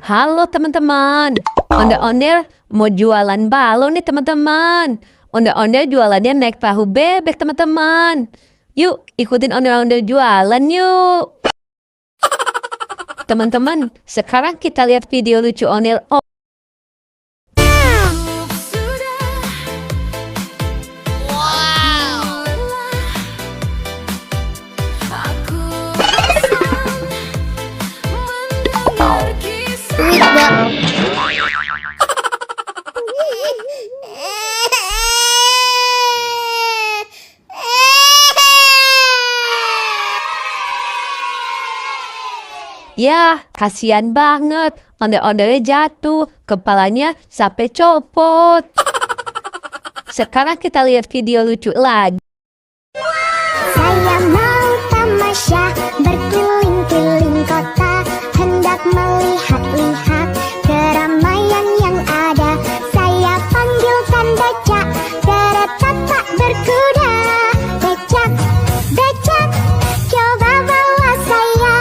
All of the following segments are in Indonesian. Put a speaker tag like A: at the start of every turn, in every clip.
A: Halo teman-teman, ondel-ondel mau jualan balon nih teman-teman. Ondel-ondel jualannya naik perahu bebek teman-teman. Yuk ikutin ondel-ondel jualan yuk. Teman-teman, sekarang kita lihat video lucu ondel. Ya, kasihan banget. Ondel-ondelnya jatuh, kepalanya sampai copot. Sekarang kita lihat video lucu lagi.
B: Saya mau tamasya berkeliling-keliling kota, hendak melihat-lihat keramaian yang ada. Saya panggilkan becak, kereta tak berkuda. Becak, becak, coba bawa saya.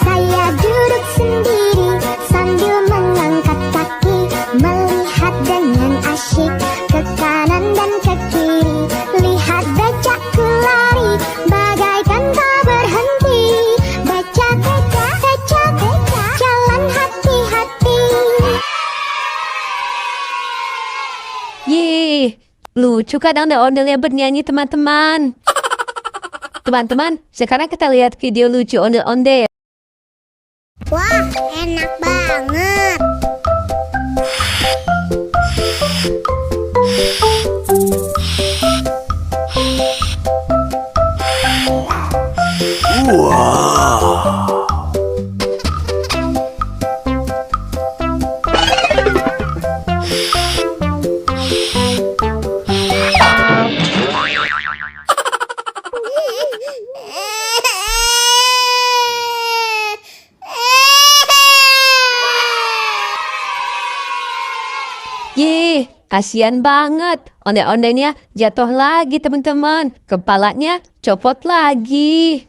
B: Saya duduk sendiri sambil mengangkat kaki, melihat dengan asyik ke kanan dan ke kiri. Lihat becakku lari bagaikan tak berhenti. Becak, becak, becak, becak, jalan hati-hati.
A: Yih, lucu kan ondel-ondelnya bernyanyi teman-teman. Teman-teman, sekarang kita lihat video lucu ondel-ondel.
B: Wah, enak banget.
A: Yih, kasihan banget. Ondel-ondelnya jatuh lagi teman-teman. Kepalanya copot lagi.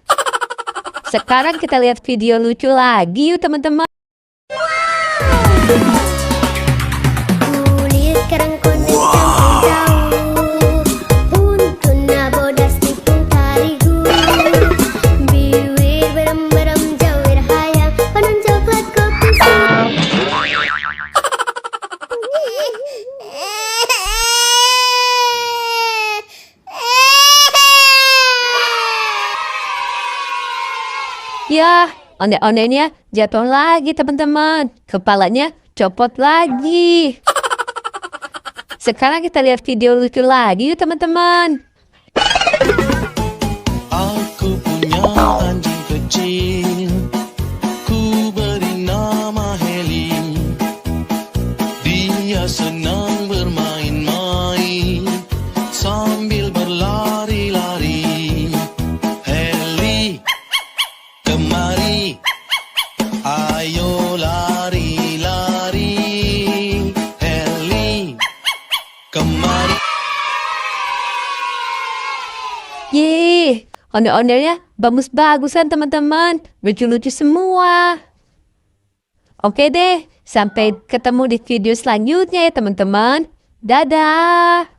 A: Sekarang kita lihat video lucu lagi yuk teman-teman.
B: Kulit kerang kuning campur daun, untuna bodas tipung tarigu, bibir berem-berem jawir hayang, penuh coklat kopi
A: Ya, ondel-ondelnya jatuh lagi teman-teman. Kepalanya copot lagi. Sekarang kita lihat video lucu lagi yuk teman-teman.
C: Aku punya anjing kecil, ku beri nama Heli. Dia senang bermain-main sambil berlari-lari. Heli, kemari, ayo lari-lari. Heli, kemari.
A: Yeay, ondel-ondelnya bagus-bagusan teman-teman. Lucu-lucu semua. Oke deh, sampai ketemu di video selanjutnya ya teman-teman. Dadah.